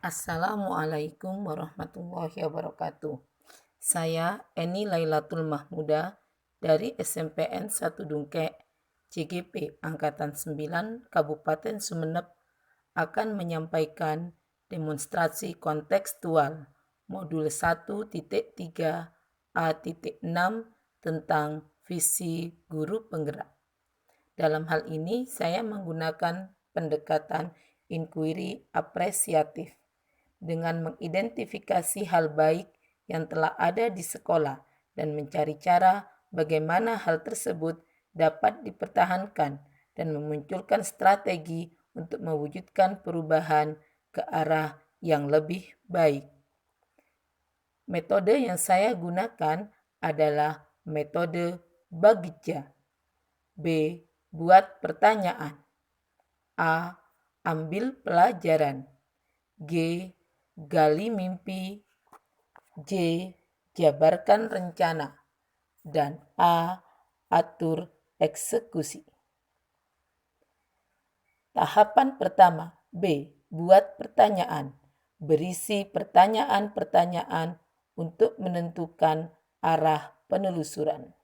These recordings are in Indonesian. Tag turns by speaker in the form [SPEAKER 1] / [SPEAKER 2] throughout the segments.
[SPEAKER 1] Assalamualaikum warahmatullahi wabarakatuh. Saya Eni Lailatul Mahmuda dari SMPN 1 Dungke, CGP Angkatan 9 Kabupaten Sumeneb akan menyampaikan demonstrasi kontekstual modul 1.3 A.6 tentang visi guru penggerak. Dalam hal ini saya menggunakan pendekatan inquiry apresiatif dengan mengidentifikasi hal baik yang telah ada di sekolah dan mencari cara bagaimana hal tersebut dapat dipertahankan dan memunculkan strategi untuk mewujudkan perubahan ke arah yang lebih baik. Metode yang saya gunakan adalah metode Bagja. B. Buat pertanyaan. A. Ambil pelajaran. G. Gali mimpi. J. Jabarkan rencana. Dan A. Atur eksekusi. Tahapan pertama. B. Buat pertanyaan. Berisi pertanyaan-pertanyaan untuk menentukan arah penelusuran.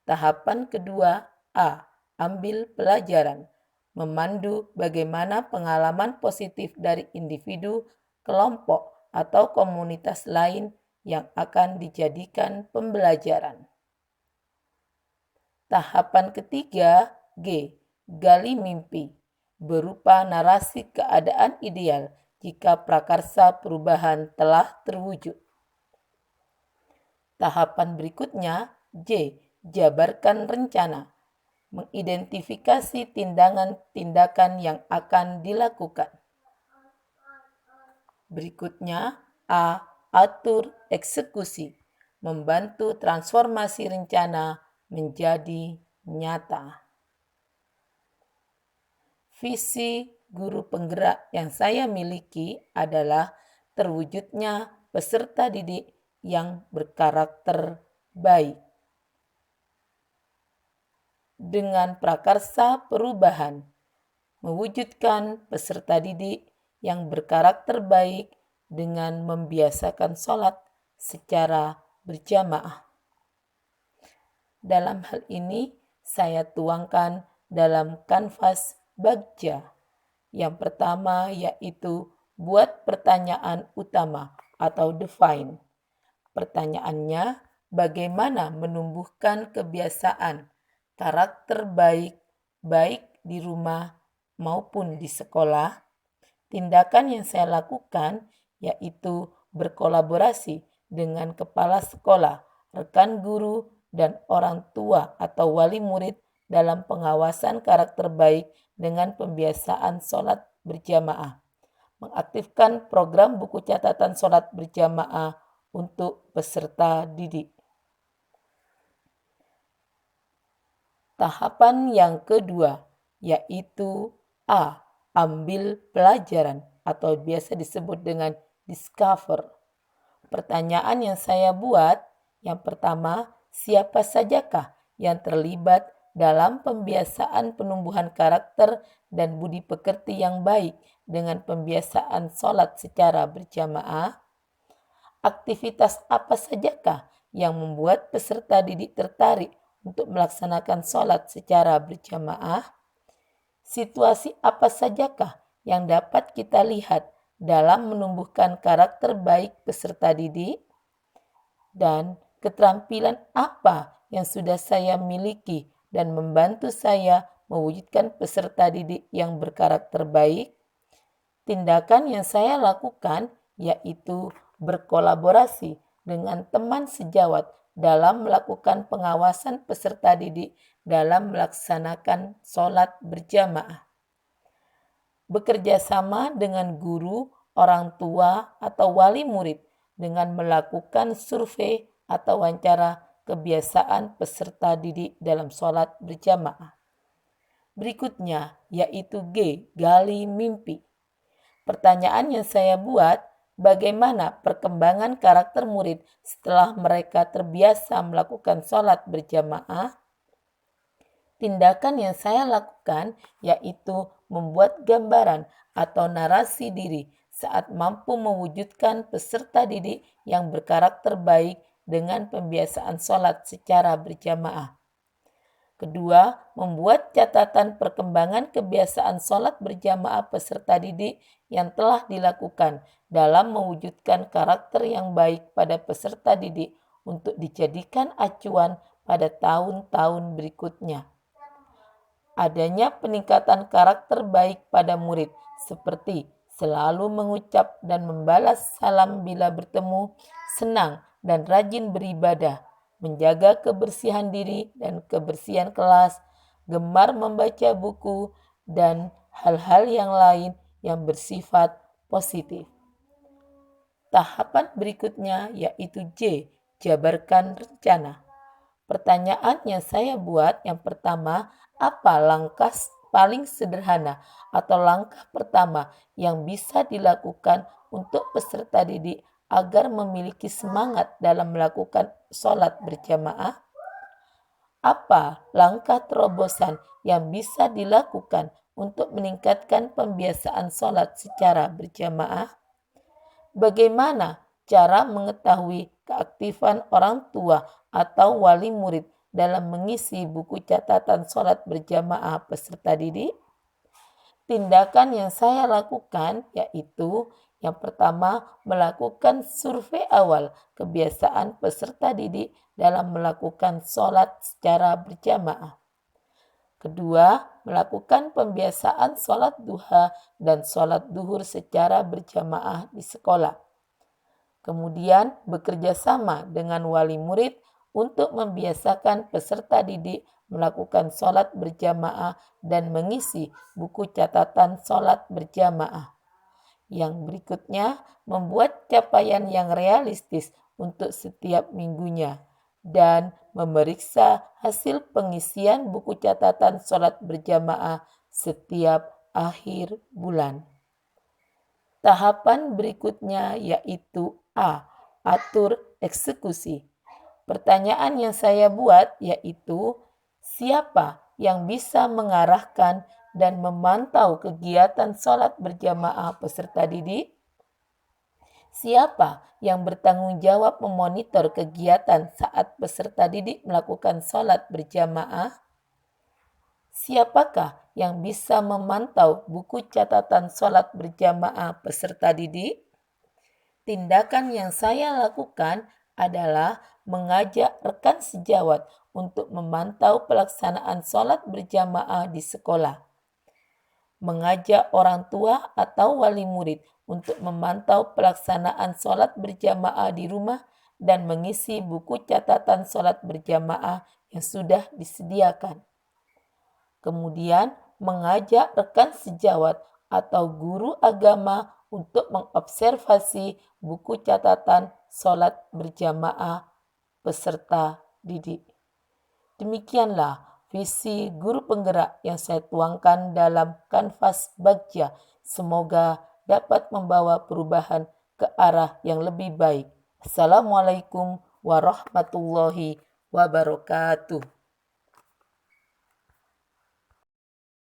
[SPEAKER 1] Tahapan kedua. A. Ambil pelajaran. Memandu bagaimana pengalaman positif dari individu, kelompok, atau komunitas lain yang akan dijadikan pembelajaran. Tahapan ketiga. G. Gali mimpi. Berupa narasi keadaan ideal jika prakarsa perubahan telah terwujud. Tahapan berikutnya. J. Jabarkan rencana. Mengidentifikasi tindakan-tindakan yang akan dilakukan. Berikutnya, A. Atur eksekusi. Membantu transformasi rencana menjadi nyata. Visi guru penggerak yang saya miliki adalah terwujudnya peserta didik yang berkarakter baik. Dengan prakarsa perubahan, mewujudkan peserta didik yang berkarakter baik dengan membiasakan sholat secara berjamaah. Dalam hal ini, saya tuangkan dalam kanvas Bagja. Yang pertama yaitu buat pertanyaan utama atau define. Pertanyaannya, bagaimana menumbuhkan kebiasaan karakter baik di rumah maupun di sekolah. Tindakan yang saya lakukan yaitu berkolaborasi dengan kepala sekolah, rekan guru, dan orang tua atau wali murid dalam pengawasan karakter baik dengan pembiasaan sholat berjamaah. Mengaktifkan program buku catatan sholat berjamaah untuk peserta didik. Tahapan yang kedua yaitu A. Ambil pelajaran atau biasa disebut dengan discover. Pertanyaan yang saya buat, yang pertama, siapa sajakah yang terlibat dalam pembiasaan penumbuhan karakter dan budi pekerti yang baik dengan pembiasaan sholat secara berjamaah? Aktivitas apa sajakah yang membuat peserta didik tertarik untuk melaksanakan sholat secara berjamaah? Situasi apa sajakah yang dapat kita lihat dalam menumbuhkan karakter baik peserta didik? Dan keterampilan apa yang sudah saya miliki dan membantu saya mewujudkan peserta didik yang berkarakter baik? Tindakan yang saya lakukan yaitu berkolaborasi dengan teman sejawat dalam melakukan pengawasan peserta didik dalam melaksanakan sholat berjamaah. Bekerja sama dengan guru, orang tua, atau wali murid dengan melakukan survei atau wawancara kebiasaan peserta didik dalam sholat berjamaah. Berikutnya yaitu G. Gali mimpi. Pertanyaan yang saya buat, bagaimana perkembangan karakter murid setelah mereka terbiasa melakukan sholat berjamaah? Tindakan yang saya lakukan yaitu membuat gambaran atau narasi diri saat mampu mewujudkan peserta didik yang berkarakter baik dengan pembiasaan sholat secara berjamaah. Kedua, membuat catatan perkembangan kebiasaan sholat berjamaah peserta didik yang telah dilakukan dalam mewujudkan karakter yang baik pada peserta didik untuk dijadikan acuan pada tahun-tahun berikutnya. Adanya peningkatan karakter baik pada murid seperti selalu mengucap dan membalas salam bila bertemu, senang dan rajin beribadah, menjaga kebersihan diri dan kebersihan kelas, gemar membaca buku, dan hal-hal yang lain yang bersifat positif. Tahapan berikutnya yaitu J, jabarkan rencana. Pertanyaan yang saya buat yang pertama, apa langkah paling sederhana atau langkah pertama yang bisa dilakukan untuk peserta didik agar memiliki semangat dalam melakukan sholat berjamaah? Apa langkah terobosan yang bisa dilakukan untuk meningkatkan pembiasaan sholat secara berjamaah? Bagaimana cara mengetahui keaktifan orang tua atau wali murid dalam mengisi buku catatan sholat berjamaah peserta didik? Tindakan yang saya lakukan yaitu yang pertama, melakukan survei awal kebiasaan peserta didik dalam melakukan sholat secara berjamaah. Kedua, melakukan pembiasaan sholat duha dan sholat duhur secara berjamaah di sekolah. Kemudian, bekerja sama dengan wali murid untuk membiasakan peserta didik melakukan sholat berjamaah dan mengisi buku catatan sholat berjamaah. Yang berikutnya, membuat capaian yang realistis untuk setiap minggunya dan memeriksa hasil pengisian buku catatan sholat berjamaah setiap akhir bulan. Tahapan berikutnya yaitu A. Atur eksekusi. Pertanyaan yang saya buat yaitu, siapa yang bisa mengarahkan dan memantau kegiatan sholat berjamaah peserta didik? Siapa yang bertanggung jawab memonitor kegiatan saat peserta didik melakukan sholat berjamaah? Siapakah yang bisa memantau buku catatan sholat berjamaah peserta didik? Tindakan yang saya lakukan adalah mengajak rekan sejawat untuk memantau pelaksanaan sholat berjamaah di sekolah. Mengajak orang tua atau wali murid untuk memantau pelaksanaan sholat berjamaah di rumah dan mengisi buku catatan sholat berjamaah yang sudah disediakan. Kemudian mengajak rekan sejawat atau guru agama untuk mengobservasi buku catatan sholat berjamaah peserta didik. Demikianlah visi guru penggerak yang saya tuangkan dalam kanvas Bagja. Semoga dapat membawa perubahan ke arah yang lebih baik. Assalamualaikum warahmatullahi wabarakatuh.